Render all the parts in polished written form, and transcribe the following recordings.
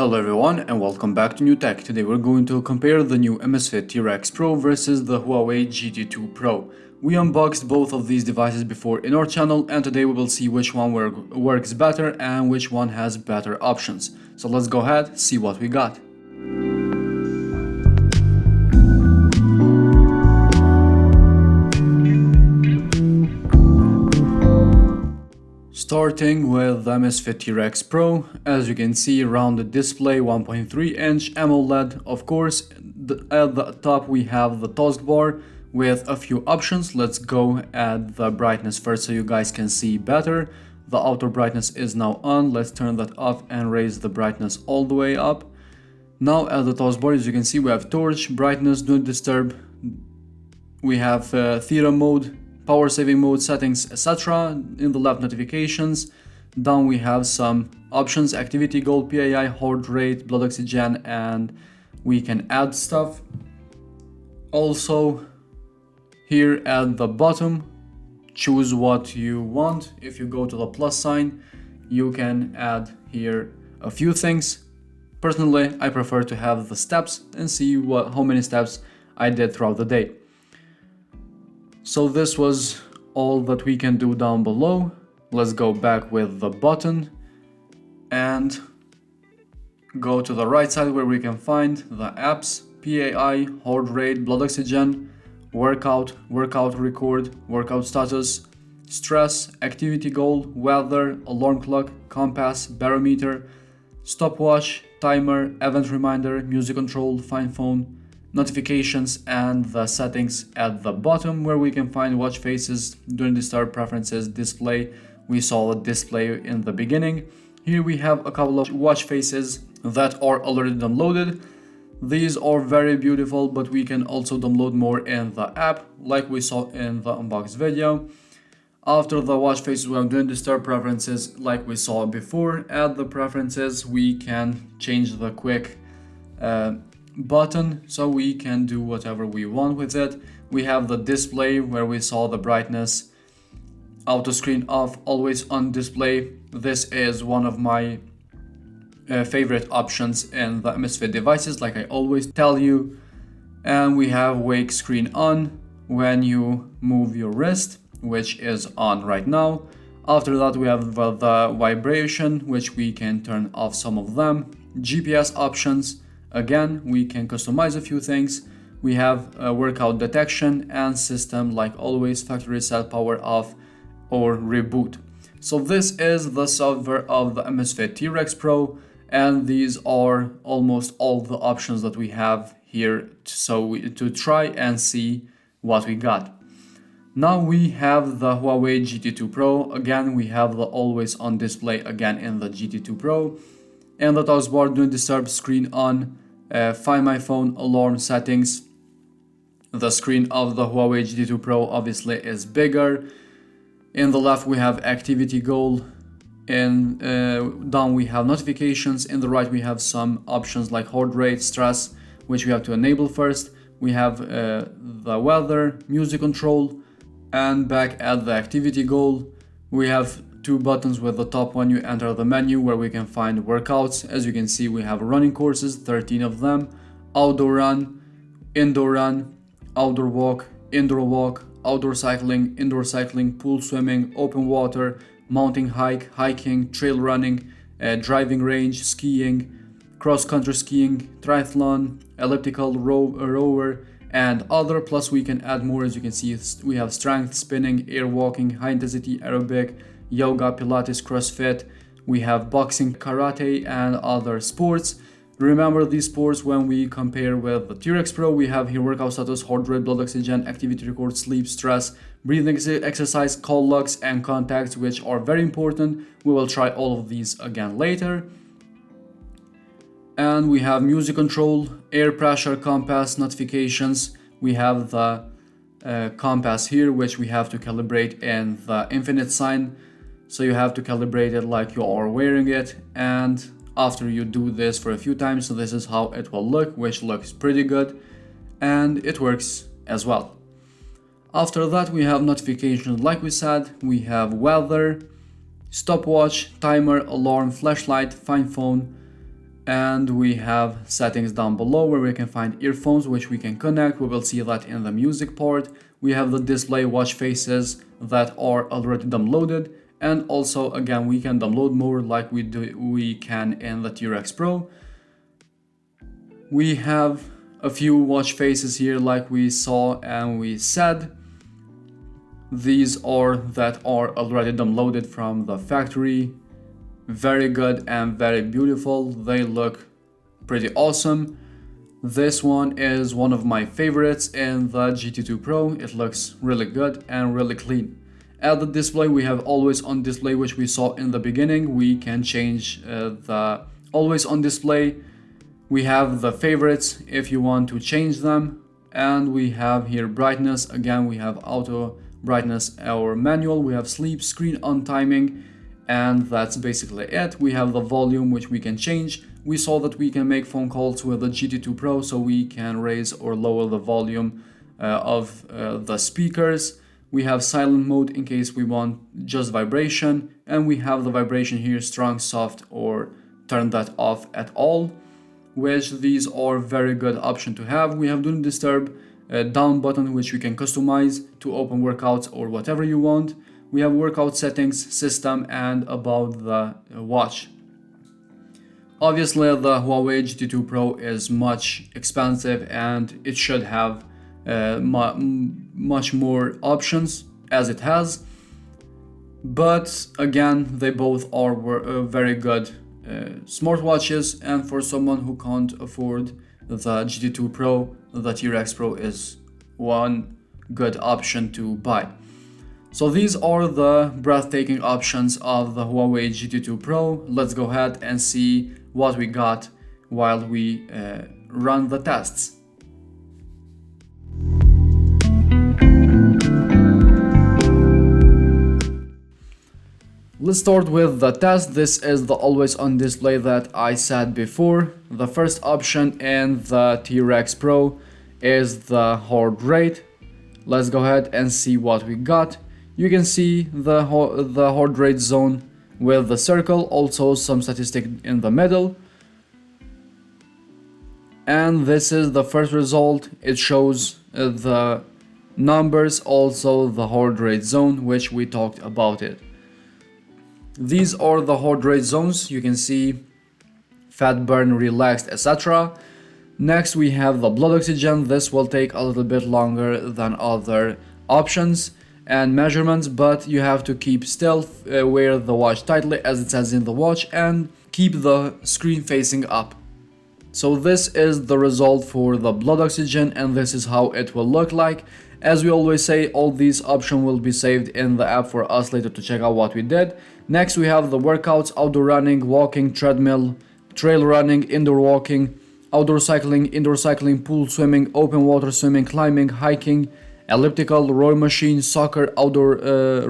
Hello everyone and welcome back to New Tech. Today we're going to compare the new Amazfit T-Rex Pro versus the Huawei GT2 Pro. We unboxed both of these devices before in our channel, and today we will see which one works better and which one has better options. So let's go ahead, see what we got. Starting with the Amazfit T-Rex Pro, as you can see, rounded display, 1.3-inch AMOLED. Of course, at the top we have the taskbar with a few options. Let's go at the brightness first so you guys can see better. The outer brightness is now on. Let's turn that off and raise the brightness all the way up. Now at the taskbar, as you can see, we have torch, brightness, do not disturb. We have theater mode, power saving mode, settings, etc. In the left, notifications. Down we have some options: activity, goal, PAI, heart rate, blood oxygen, and we can add stuff. Also here at the bottom, choose what you want. If you go to the plus sign, you can add here a few things. Personally, I prefer to have the steps and see how many steps I did throughout the day. So this was all that we can do down below. Let's go back with the button and go to the right side where we can find the apps: PAI, heart rate, blood oxygen, workout, workout record, workout status, stress, activity goal, weather, alarm clock, compass, barometer, stopwatch, timer, event reminder, music control, find phone, notifications, and the settings at the bottom where we can find watch faces, don't disturb, preferences, display. We saw a display in the beginning. Here we have a couple of watch faces that are already downloaded. These are very beautiful, but we can also download more in the app like we saw in the unboxed video. After the watch faces, we have don't disturb, preferences like we saw before. At the preferences, we can change the quick button so we can do whatever we want with it. We have the display where we saw the brightness, auto screen off, always on display. This is one of my favorite options in the Amazfit devices, like I always tell you. And we have wake screen on when you move your wrist, which is on right now. After that we have the vibration, which we can turn off some of them. GPS options. Again, we can customize a few things. We have workout detection and system, like always, factory reset, power off, or reboot. So this is the software of the Amazfit T-Rex Pro, and these are almost all the options that we have here to try and see what we got. Now we have the Huawei GT2 Pro. Again, we have the always on display again in the GT2 Pro. And the taskbar, don't disturb, screen on, find my phone, alarm, settings. The screen of the Huawei GT2 Pro obviously is bigger. In the left we have activity goal, and down we have notifications. In the right we have some options like heart rate, stress, which we have to enable first. We have the weather, music control, and back at the activity goal we have two buttons. With the top one, you enter the menu where we can find workouts. As you can see, we have running courses, 13 of them, outdoor run, outdoor walk, indoor walk, outdoor cycling, indoor cycling, pool swimming, open water, mountain hike, hiking, trail running, driving range, skiing, cross-country skiing, triathlon, elliptical, rower, and other. Plus we can add more. As you can see, we have strength, spinning, air walking, high intensity aerobic, yoga, pilates, crossfit. We have boxing, karate, and other sports. Remember these sports when we compare with the T-Rex Pro. We have here workout status, heart rate, blood oxygen, activity record, sleep, stress, breathing exercise, call logs, and contacts, which are very important. We will try all of these again later. And we have music control, air pressure, compass, notifications. We have the compass here, which we have to calibrate in the infinite sign. So you have to calibrate it like you are wearing it, and after you do this for a few times, so this is how it will look, which looks pretty good, and it works as well. After that we have notifications, like we said. We have weather, stopwatch, timer, alarm, flashlight, find phone, And we have settings down below where we can find earphones which we can connect. We will see that in the music part. We have the display watch faces that are already downloaded, and also again we can download more like we can in the T-Rex Pro. We have a few watch faces here like we saw and we said. These are that are already downloaded from the factory. Very good and very beautiful. They look pretty awesome. This one is one of my favorites in the GT2 Pro. It looks really good and really clean. At the display we have always on display, which we saw in the beginning. We can change the always on display. We have the favorites if you want to change them, and we have here brightness. Again, we have auto brightness or manual. We have sleep, screen on timing, and that's basically it. We have the volume which we can change. We saw that we can make phone calls with the GT2 Pro, so we can raise or lower the volume of the speakers. We have silent mode in case we want just vibration, and we have the vibration here, strong, soft, or turn that off at all, which these are very good option to have. We have do not disturb down button which we can customize to open workouts or whatever you want. We have workout settings, system, and about the watch. Obviously the Huawei GT2 Pro is much expensive and it should have much more options as it has, but again they both are very good smartwatches, and for someone who can't afford the GT2 Pro, the T-Rex Pro is one good option to buy. So these are the breathtaking options of the Huawei GT2 Pro. Let's go ahead and see what we got while we run the tests. Let's start with the test. This is the always on display that I said before. The first option in the T-Rex Pro is the heart rate. Let's go ahead and see what we got. You can see the heart rate zone with the circle, also some statistic in the middle. And this is the first result. It shows the numbers, also the heart rate zone, which we talked about it. These are the heart rate zones. You can see fat burn, relaxed, etc. Next we have the blood oxygen. This will take a little bit longer than other options and measurements, but you have to keep still, wear the watch tightly as it says in the watch, and keep the screen facing up. So this is the result for the blood oxygen, and this is how it will look like. As we always say, all these options will be saved in the app for us later to check out what we did. Next we have the workouts: outdoor running, walking, treadmill, trail running, indoor walking, outdoor cycling, indoor cycling, pool swimming, open water swimming, climbing, hiking, elliptical, rowing machine, soccer, outdoor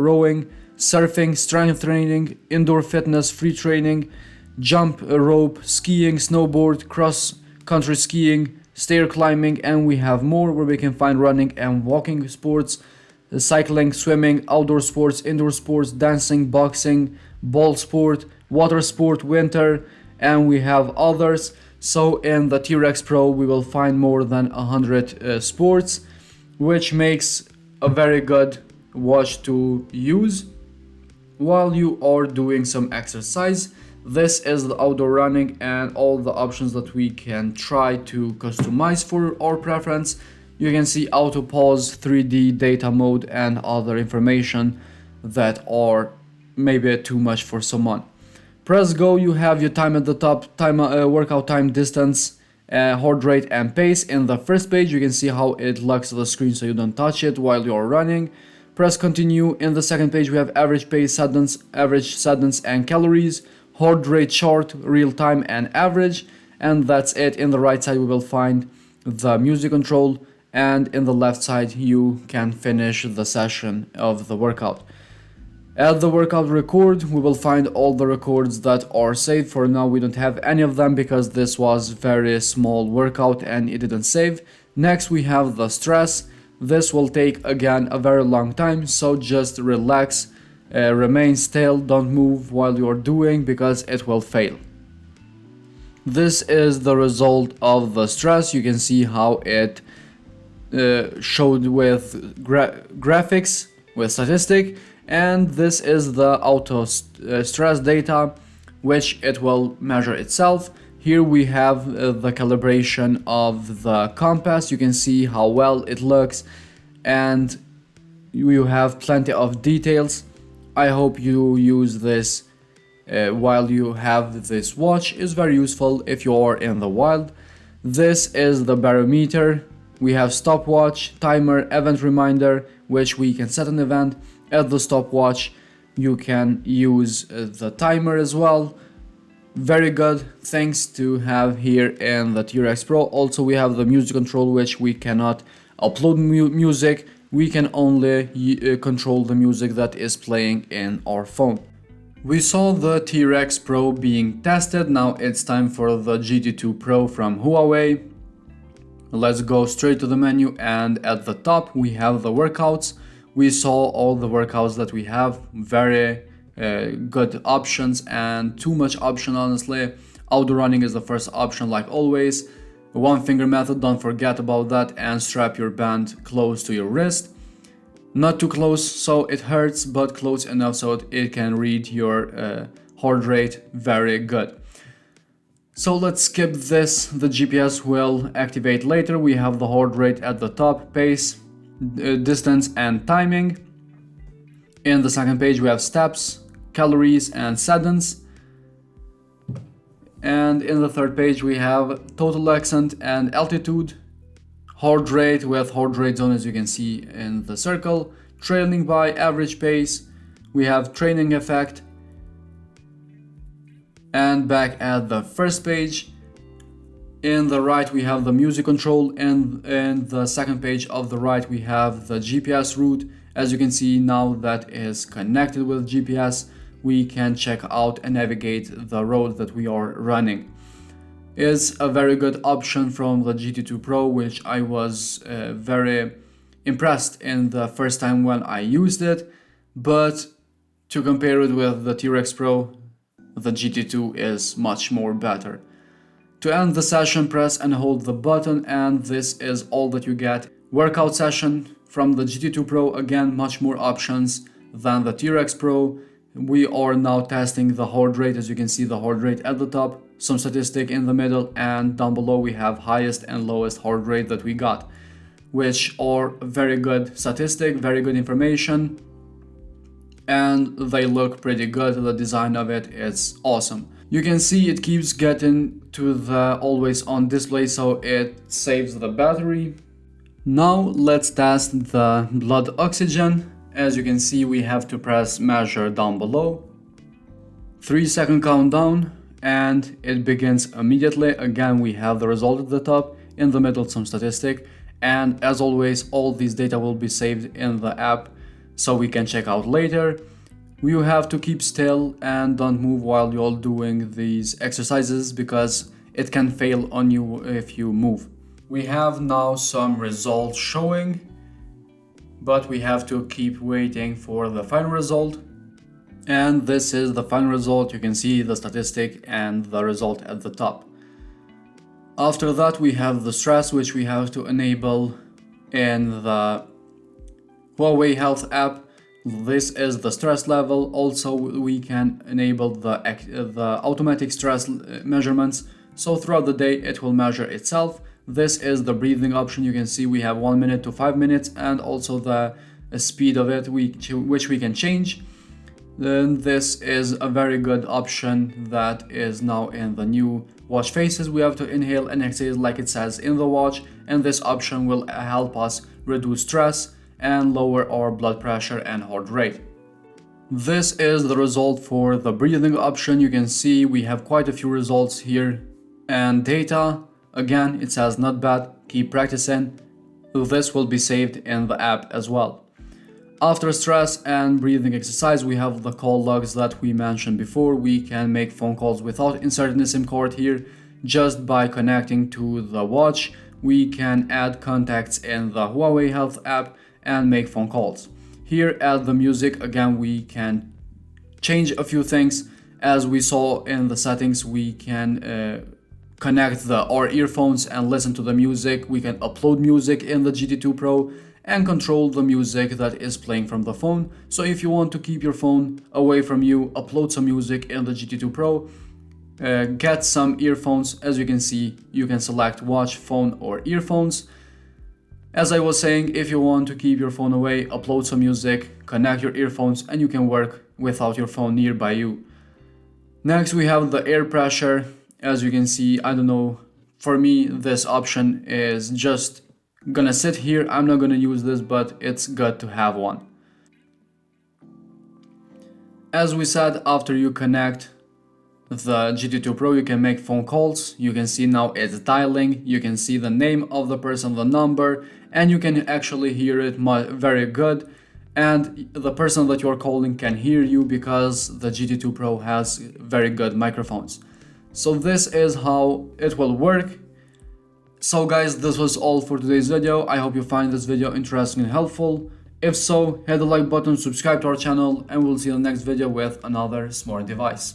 rowing, surfing, strength training, indoor fitness, free training, jump rope, skiing, snowboard, cross country skiing, stair climbing, and we have more where we can find running and walking sports, cycling, swimming, outdoor sports, indoor sports, dancing, boxing, ball sport, water sport, winter, and we have others. So in the T-Rex Pro we will find more than 100 sports, which makes a very good watch to use while you are doing some exercise. This is the outdoor running and all the options that we can try to customize for our preference. You can see auto pause, 3D data mode, and other information that are maybe too much for someone. Press go, you have your time at the top, time workout time, distance, heart rate, and pace. In the first page you can see how it locks the screen so you don't touch it while you're running. Press continue. In the second page we have average pace, sedence, and calories, heart rate chart, real time, and average, and that's it. In the right side we will find the music control, and in the left side you can finish the session of the workout. At the workout record we will find all the records that are saved. For now we don't have any of them because this was very small workout and it didn't save. Next we have the stress. This will take again a very long time, so just relax, remain still, don't move while you're doing because it will fail. This is the result of the stress. You can see how it showed with graphics, with statistic, and this is the auto stress data, which it will measure itself. Here we have the calibration of the compass. You can see how well it looks, and you have plenty of details. I hope you use this while you have this watch. Is very useful if you are in the wild. This is the barometer. We have stopwatch, timer, event reminder, which we can set an event. At the stopwatch you can use the timer as well. Very good things to have here in the T-Rex Pro. Also we have the music control, which we cannot upload music. We can only control the music that is playing in our phone. We saw the T-Rex Pro being tested. Now it's time for the GT2 Pro from Huawei. Let's go straight to the menu, and at the top we have the workouts. We saw all the workouts that we have. Very good options, and too much option honestly. Auto running is the first option like always. One finger method, don't forget about that, and strap your band close to your wrist. Not too close so it hurts, but close enough so it can read your heart rate. Very good. So let's skip this. The GPS will activate later. We have the heart rate at the top, pace, distance and timing. In the second page we have steps, calories and seconds. And in the third page we have total ascent and altitude, heart rate with heart rate zone as you can see in the circle, trailing by average pace. We have training effect. And back at the first page, in the right we have the music control, and in the second page of the right we have the GPS route. As you can see, now that is connected with GPS, we can check out and navigate the road that we are running. Is a very good option from the GT2 Pro, which I was very impressed in the first time when I used it, but to compare it with the T-Rex Pro, the GT2 is much more better. To end the session, press and hold the button, and this is all that you get. Workout session from the GT2 Pro, again much more options than the T-Rex Pro. We are now testing the heart rate. As you can see, the heart rate at the top, some statistic in the middle, and down below we have highest and lowest heart rate that we got, which are very good statistic, very good information, and they look pretty good. The design of it is awesome. You can see it keeps getting to the always on display, so it saves the battery. Now let's test the blood oxygen. As you can see, we have to press measure down below. 3-second countdown, and it begins immediately. Again, we have the result at the top, in the middle some statistic, and as always all these data will be saved in the app so we can check out later. You have to keep still and don't move while you're doing these exercises, because it can fail on you if you move. We have now some results showing, but we have to keep waiting for the final result. And this is the final result. You can see the statistic and the result at the top. After that we have the stress, which we have to enable in the Huawei Health app. This is the stress level. Also we can enable the automatic stress measurements, so throughout the day it will measure itself. This is the breathing option. You can see we have 1 minute to 5 minutes, and also the speed of it which we can change. Then this is a very good option that is now in the new watch faces. We have to inhale and exhale like it says in the watch, and this option will help us reduce stress and lower our blood pressure and heart rate. This is the result for the breathing option. You can see we have quite a few results here, and data. Again, it says not bad, keep practicing. This will be saved in the app as well. After stress and breathing exercise, we have the call logs that we mentioned before. We can make phone calls without inserting a SIM card here. Just by connecting to the watch, we can add contacts in the Huawei Health app and make phone calls. Here at the music, again, we can change a few things. As we saw in the settings, we can connect our earphones and listen to the music. We can upload music in the GT2 Pro and control the music that is playing from the phone. So if you want to keep your phone away from you, upload some music in the GT2 Pro, get some earphones. As you can see, you can select watch, phone or earphones. As I was saying, if you want to keep your phone away, upload some music, connect your earphones, and you can work without your phone nearby you. Next, we have the air pressure. As you can see, I don't know, for me this option is just gonna sit here. I'm not gonna use this, but it's good to have one. As we said, after you connect the GT2 Pro, you can make phone calls. You can see now it's dialing. You can see the name of the person, the number, and you can actually hear it very good. And the person that you're calling can hear you because the GT2 Pro has very good microphones. So this is how it will work. So guys, this was all for today's video. I hope you find this video interesting and helpful. If so, hit the like button, subscribe to our channel, and we'll see you in the next video with another smart device.